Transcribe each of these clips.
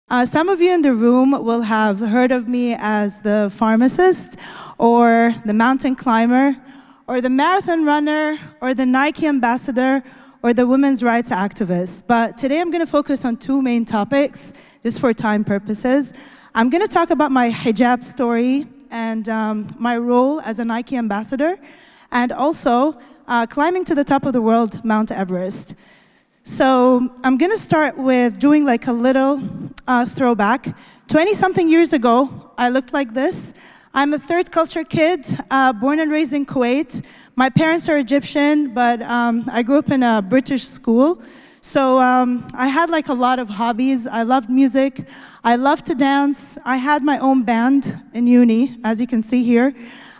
Some of you in the room will have heard of me as the pharmacist, or the mountain climber, or the marathon runner, or the Nike ambassador, or the women's rights activist. But today I'm going to focus on two main topics, just for time purposes. I'm going to talk about my hijab story and my role as a Nike ambassador, and also climbing to the top of the world, Mount Everest. So I'm going to start with doing like a little throwback. 20-something years ago, I looked like this. I'm a third culture kid, born and raised in Kuwait. My parents are Egyptian, but I grew up in a British school. So I had like a lot of hobbies. I loved music. I loved to dance. I had my own band in uni, as you can see here.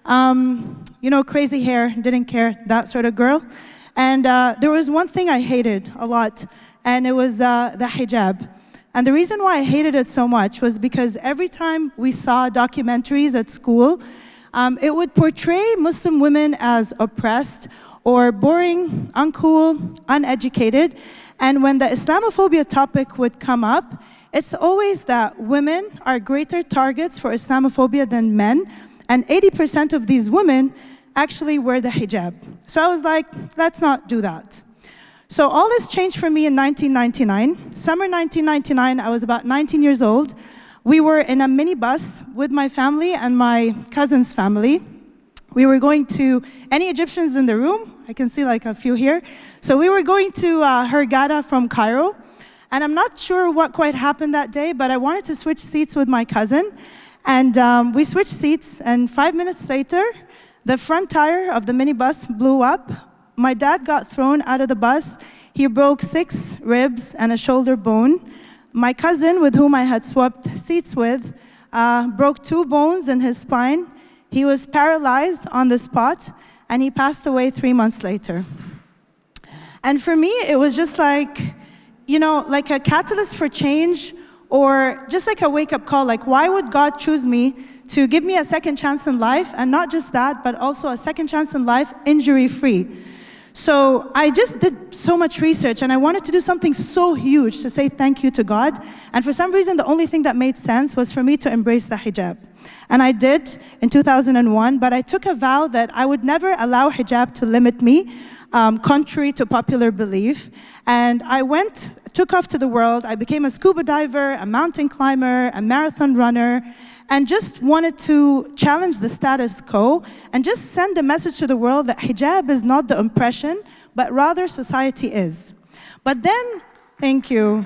You know, crazy hair, didn't care, that sort of girl. And there was one thing I hated a lot, and it was the hijab. And the reason why I hated it so much was because every time we saw documentaries at school, it would portray Muslim women as oppressed or boring, uncool, uneducated. And when the Islamophobia topic would come up, it's always that women are greater targets for Islamophobia than men, and 80% of these women actually wear the hijab. So I was like, let's not do that. So all this changed for me in 1999. Summer 1999, I was about 19 years old. We were in a minibus with my family and my cousin's family. We were going to, any Egyptians in the room? I can see like a few here. So we were going to Hurghada from Cairo. And I'm not sure what quite happened that day, but I wanted to switch seats with my cousin. And we switched seats, and 5 minutes later, the front tire of the minibus blew up. My dad got thrown out of the bus. He broke 6 ribs and a shoulder bone. My cousin, with whom I had swapped seats with, broke 2 bones in his spine. He was paralyzed on the spot, and he passed away 3 months later. And for me, it was just like, you know, like a catalyst for change, or just like a wake-up call, like why would God choose me to give me a second chance in life, and not just that, but also a second chance in life injury-free. So I just did so much research, and I wanted to do something so huge to say thank you to God. And for some reason, the only thing that made sense was for me to embrace the hijab. And I did in 2001, but I took a vow that I would never allow hijab to limit me, contrary to popular belief. And I took off to the world. I became a scuba diver, a mountain climber, a marathon runner, and just wanted to challenge the status quo and just send a message to the world that hijab is not the oppression, but rather society is. But then, thank you.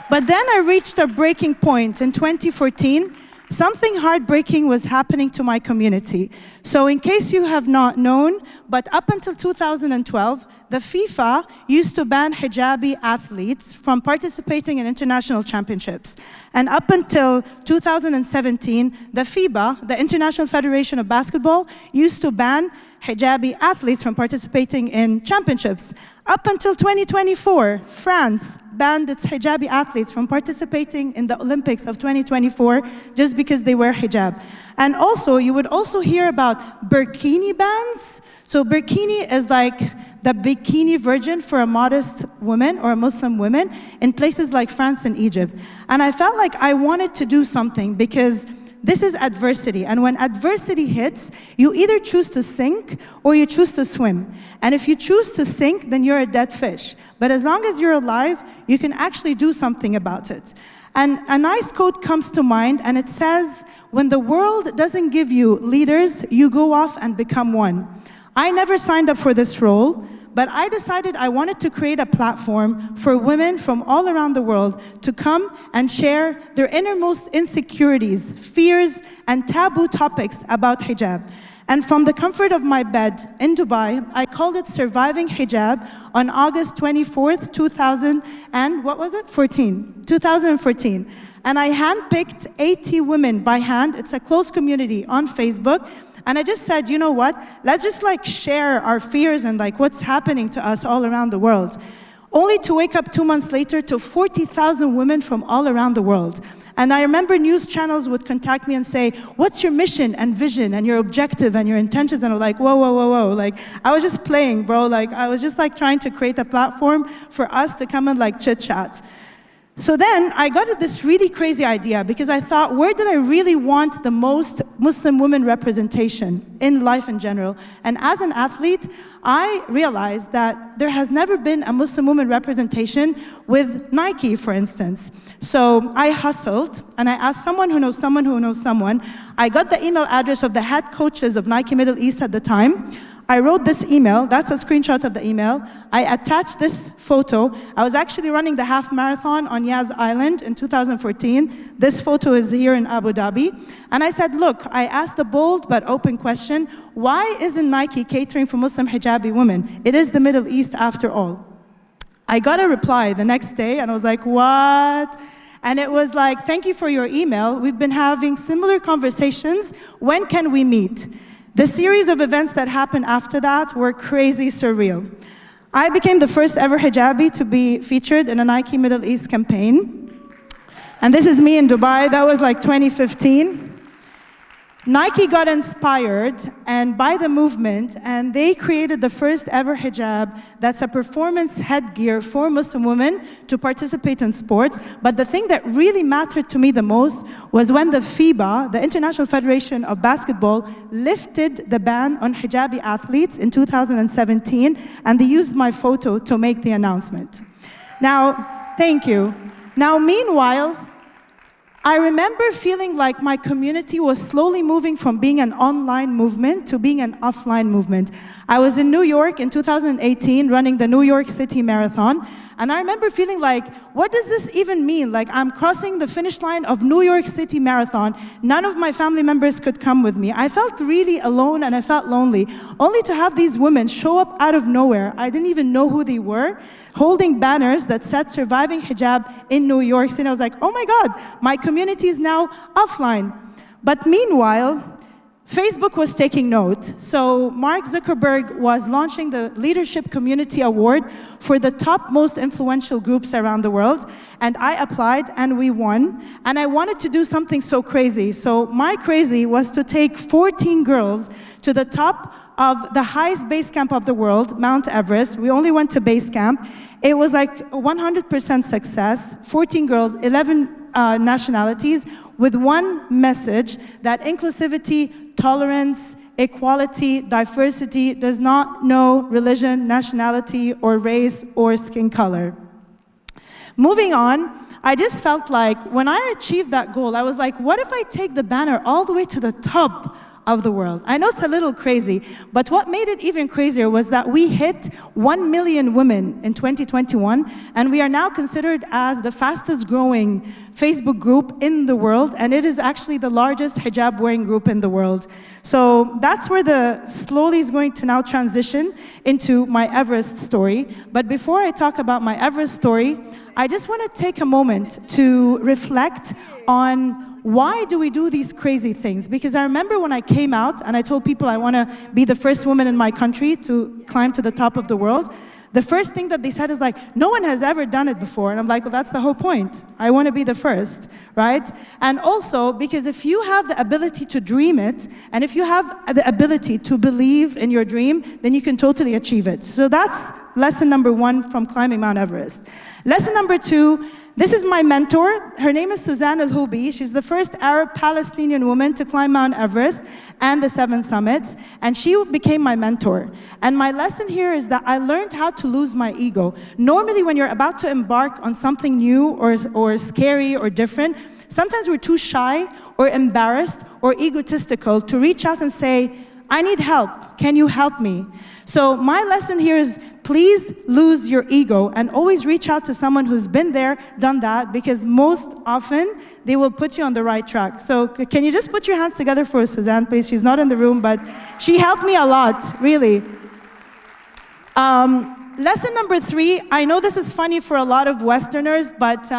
But then I reached a breaking point in 2014. Something heartbreaking was happening to my community. So in case you have not known, but up until 2012, the FIFA used to ban hijabi athletes from participating in international championships. And up until 2017, the FIBA, the International Federation of Basketball, used to ban hijabi athletes from participating in championships. Up until 2024, France banned its hijabi athletes from participating in the Olympics of 2024 just because they wear hijab. And also, you would also hear about burkini bans. So burkini is like the bikini version for a modest woman or a Muslim woman in places like France and Egypt. And I felt like I wanted to do something because this is adversity, and when adversity hits, you either choose to sink or you choose to swim. And if you choose to sink, then you're a dead fish. But as long as you're alive, you can actually do something about it. And a nice quote comes to mind, and it says, when the world doesn't give you leaders, you go off and become one. I never signed up for this role, but I decided I wanted to create a platform for women from all around the world to come and share their innermost insecurities, fears, and taboo topics about hijab. And from the comfort of my bed in Dubai, I called it Surviving Hijab on August 24th, 2014. And I handpicked 80 women by hand. It's a closed community on Facebook. And I just said, you know what? Let's just like share our fears and like what's happening to us all around the world. Only to wake up 2 months later to 40,000 women from all around the world. And I remember news channels would contact me and say, what's your mission and vision and your objective and your intentions? And I'm like, whoa, whoa, whoa, whoa. Like, I was just playing, bro. Like, I was just like trying to create a platform for us to come and like chit chat. So then I got this really crazy idea because I thought, where did I really want the most Muslim women representation in life in general? And as an athlete, I realized that there has never been a Muslim woman representation with Nike, for instance. So I hustled and I asked someone who knows someone who knows someone. I got the email address of the head coaches of Nike Middle East at the time. I wrote this email, that's a screenshot of the email. I attached this photo. I was actually running the half marathon on Yas Island in 2014. This photo is here in Abu Dhabi. And I said, look, I asked the bold but open question, why isn't Nike catering for Muslim hijabi women? It is the Middle East after all. I got a reply the next day and I was like, what? And it was like, thank you for your email. We've been having similar conversations. When can we meet? The series of events that happened after that were crazy surreal. I became the first ever hijabi to be featured in a Nike Middle East campaign. And this is me in Dubai, that was like 2015. Nike got inspired and by the movement, and they created the first ever hijab that's a performance headgear for Muslim women to participate in sports. But the thing that really mattered to me the most was when the FIBA, the International Federation of Basketball, lifted the ban on hijabi athletes in 2017, and they used my photo to make the announcement. Now, thank you. Now, meanwhile, I remember feeling like my community was slowly moving from being an online movement to being an offline movement. I was in New York in 2018 running the New York City Marathon, and I remember feeling like, what does this even mean? Like, I'm crossing the finish line of New York City Marathon. None of my family members could come with me. I felt really alone and I felt lonely, only to have these women show up out of nowhere. I didn't even know who they were, holding banners that said surviving hijab in New York City. I was like, oh my God, my community is now offline. But meanwhile, Facebook was taking note. So Mark Zuckerberg was launching the Leadership Community Award for the top most influential groups around the world. And I applied and we won. And I wanted to do something so crazy. So my crazy was to take 14 girls to the top of the highest base camp of the world, Mount Everest. We only went to base camp. It was like 100% success, 14 girls, 11 nationalities, with one message that inclusivity, tolerance, equality, diversity does not know religion, nationality, or race, or skin color. Moving on, I just felt like when I achieved that goal, I was like, what if I take the banner all the way to the top of the world? I know it's a little crazy, but what made it even crazier was that we hit 1 million women in 2021, and we are now considered as the fastest growing Facebook group in the world, and it is actually the largest hijab wearing group in the world. So that's where the slowly is going to now transition into my Everest story. But before I talk about my Everest story, I just want to take a moment to reflect on why do we do these crazy things? Because I remember when I came out and I told people I want to be the first woman in my country to climb to the top of the world, the first thing that they said is like, no one has ever done it before. And I'm like, well, that's the whole point. I want to be the first, right? And also, because if you have the ability to dream it, and if you have the ability to believe in your dream, then you can totally achieve it. So that's lesson number 1 from climbing Mount Everest. Lesson number 2, this is my mentor. Her name is Suzanne El-Houbi. She's the first Arab-Palestinian woman to climb Mount Everest and the 7 summits, and she became my mentor. And my lesson here is that I learned how to lose my ego. Normally, when you're about to embark on something new or scary or different, sometimes we're too shy or embarrassed or egotistical to reach out and say, I need help. Can you help me? So my lesson here is, please lose your ego and always reach out to someone who's been there, done that, because most often they will put you on the right track. So can you just put your hands together for Suzanne, please? She's not in the room, but she helped me a lot, really. Lesson number 3, I know this is funny for a lot of Westerners, but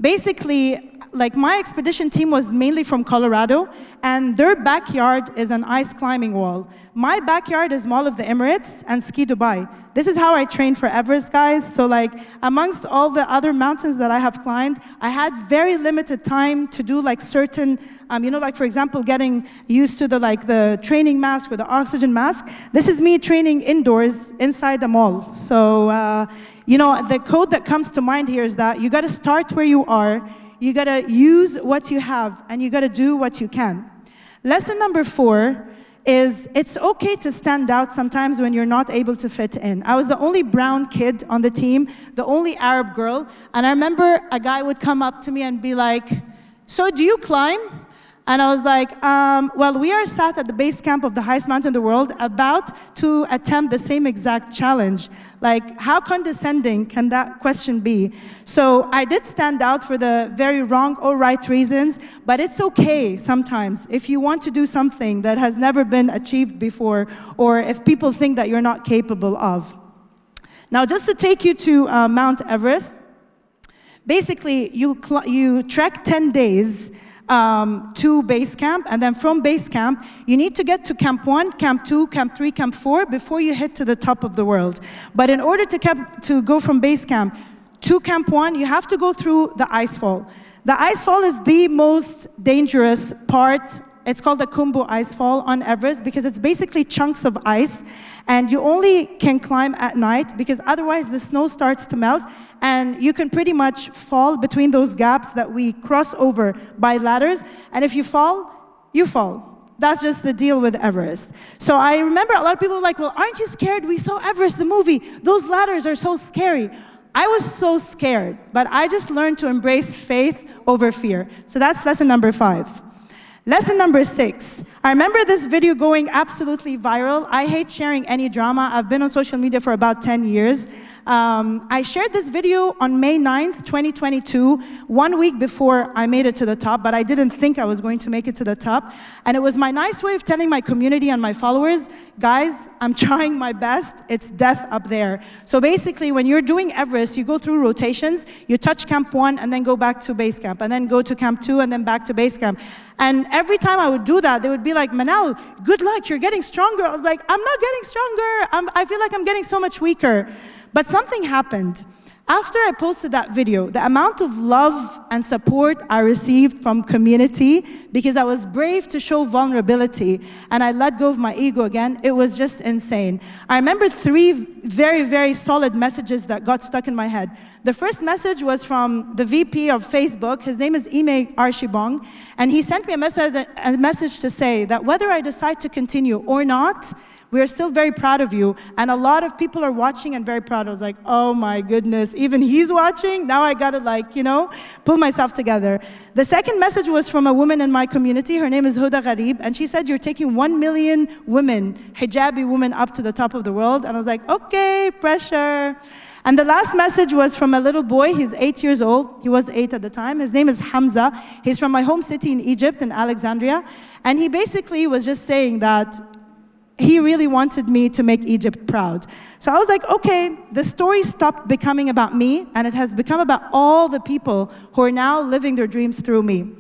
basically, like my expedition team was mainly from Colorado, and their backyard is an ice climbing wall. My backyard is Mall of the Emirates and Ski Dubai. This is how I trained for Everest, guys. So like amongst all the other mountains that I have climbed, I had very limited time to do like certain, you know, like for example, getting used to the training mask or the oxygen mask. This is me training indoors inside the mall. So You know, the quote that comes to mind here is that you gotta start where you are, you gotta use what you have, and you gotta do what you can. Lesson number 4 is it's okay to stand out sometimes when you're not able to fit in. I was the only brown kid on the team, the only Arab girl, and I remember a guy would come up to me and be like, "So do you climb?" And I was like, well, we are sat at the base camp of the highest mountain in the world about to attempt the same exact challenge. Like, how condescending can that question be? So I did stand out for the very wrong or right reasons, but it's okay sometimes if you want to do something that has never been achieved before, or if people think that you're not capable of. Now, just to take you to Mount Everest, basically, you trek 10 days to base camp, and then from base camp, you need to get to Camp 1, Camp 2, Camp 3, Camp 4 before you hit to the top of the world. But in order to go from base camp to Camp 1, you have to go through the icefall. The icefall is the most dangerous part. It's called the Kumbu Icefall on Everest because it's basically chunks of ice, and you only can climb at night because otherwise the snow starts to melt, and you can pretty much fall between those gaps that we cross over by ladders, and if you fall, you fall. That's just the deal with Everest. So I remember a lot of people were like, well, aren't you scared? We saw Everest, the movie. Those ladders are so scary. I was so scared, but I just learned to embrace faith over fear. So that's lesson number 5. Lesson number 6. I remember this video going absolutely viral. I hate sharing any drama. I've been on social media for about 10 years. I shared this video on May 9th, 2022, 1 week before I made it to the top, but I didn't think I was going to make it to the top. And it was my nice way of telling my community and my followers, guys, I'm trying my best. It's death up there. So basically, when you're doing Everest, you go through rotations. You touch Camp 1 and then go back to base camp, and then go to Camp 2 and then back to base camp. And every time I would do that, they would be like, Manal, good luck, you're getting stronger. I was like, I'm not getting stronger. I feel like I'm getting so much weaker. But something happened. After I posted that video, the amount of love and support I received from community, because I was brave to show vulnerability and I let go of my ego again, it was just insane. I remember 3 very, very solid messages that got stuck in my head. The first message was from the VP of Facebook. His name is Ime Archibong, and he sent me a message to say that whether I decide to continue or not, we are still very proud of you, and a lot of people are watching and very proud. I was like, oh my goodness, even he's watching? Now I gotta pull myself together. The second message was from a woman in my community. Her name is Huda Gharib, and she said, you're taking 1 million women, hijabi women, up to the top of the world. And I was like, okay, pressure. And the last message was from a little boy. He's 8 years old. He was 8 at the time. His name is Hamza. He's from my home city in Egypt, in Alexandria. And he basically was just saying that he really wanted me to make Egypt proud. So I was like, okay, the story stopped becoming about me, and it has become about all the people who are now living their dreams through me.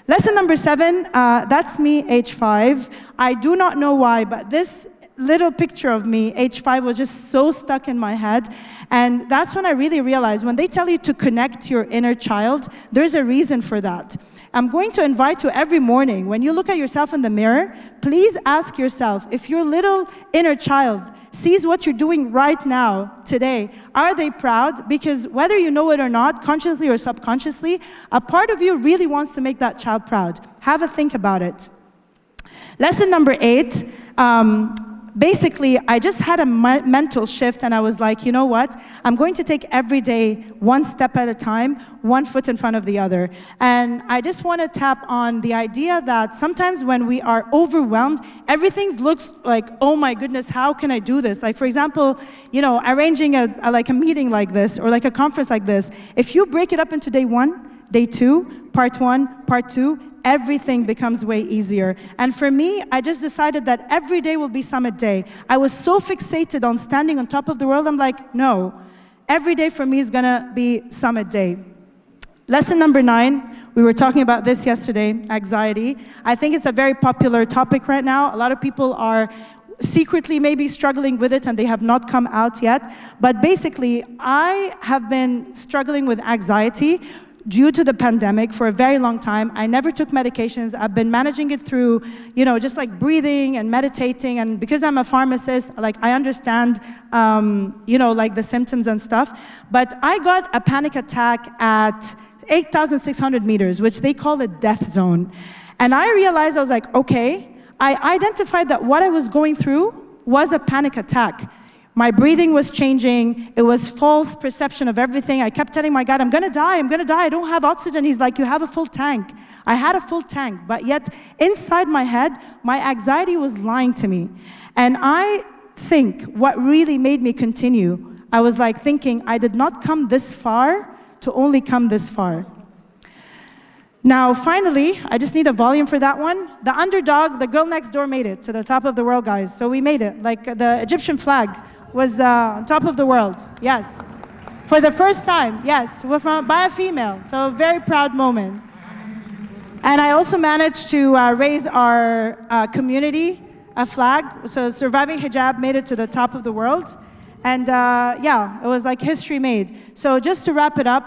Lesson number 7, that's me, age 5. I do not know why, but this little picture of me, age 5, was just so stuck in my head. And that's when I really realized, when they tell you to connect to your inner child, there's a reason for that. I'm going to invite you every morning, when you look at yourself in the mirror, please ask yourself, if your little inner child sees what you're doing right now, today, are they proud? Because whether you know it or not, consciously or subconsciously, a part of you really wants to make that child proud. Have a think about it. Lesson number 8, basically, I just had a mental shift, and I was like, you know what? I'm going to take every day one step at a time, one foot in front of the other. And I just want to tap on the idea that sometimes when we are overwhelmed, everything looks like, oh my goodness, how can I do this? Like, for example, arranging a meeting like this, or like a conference like this. If you break it up into day 1, day 2, part 1, part 2, everything becomes way easier. And for me, I just decided that every day will be summit day. I was so fixated on standing on top of the world, I'm like, no, every day for me is gonna be summit day. Lesson number 9, we were talking about this yesterday, anxiety. I think it's a very popular topic right now. A lot of people are secretly maybe struggling with it, and they have not come out yet. But basically, I have been struggling with anxiety due to the pandemic for a very long time. I never took medications. I've been managing it through, just like breathing and meditating. And because I'm a pharmacist, like I understand, like the symptoms and stuff. But I got a panic attack at 8,600 meters, which they call the death zone. And I realized, I was like, okay, I identified that what I was going through was a panic attack. My breathing was changing. It was false perception of everything. I kept telling my God, I'm gonna die, I don't have oxygen. He's like, you have a full tank. I had a full tank, but yet inside my head, my anxiety was lying to me. And I think what really made me continue, I was like thinking, I did not come this far to only come this far. Now, finally, I just need a volume for that one. The underdog, the girl next door made it to the top of the world, guys. So we made it. Like the Egyptian flag was on top of the world. Yes. For the first time, yes, by a female. So a very proud moment. And I also managed to raise our community a flag. So surviving hijab made it to the top of the world. And yeah, it was like history made. So just to wrap it up,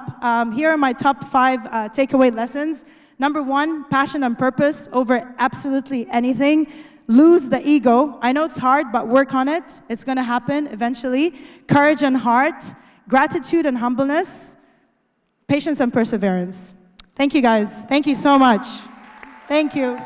here are my top 5 takeaway lessons. Number 1, passion and purpose over absolutely anything. Lose the ego. I know it's hard, but work on it. It's going to happen eventually. Courage and heart. Gratitude and humbleness. Patience and perseverance. Thank you, guys. Thank you so much. Thank you.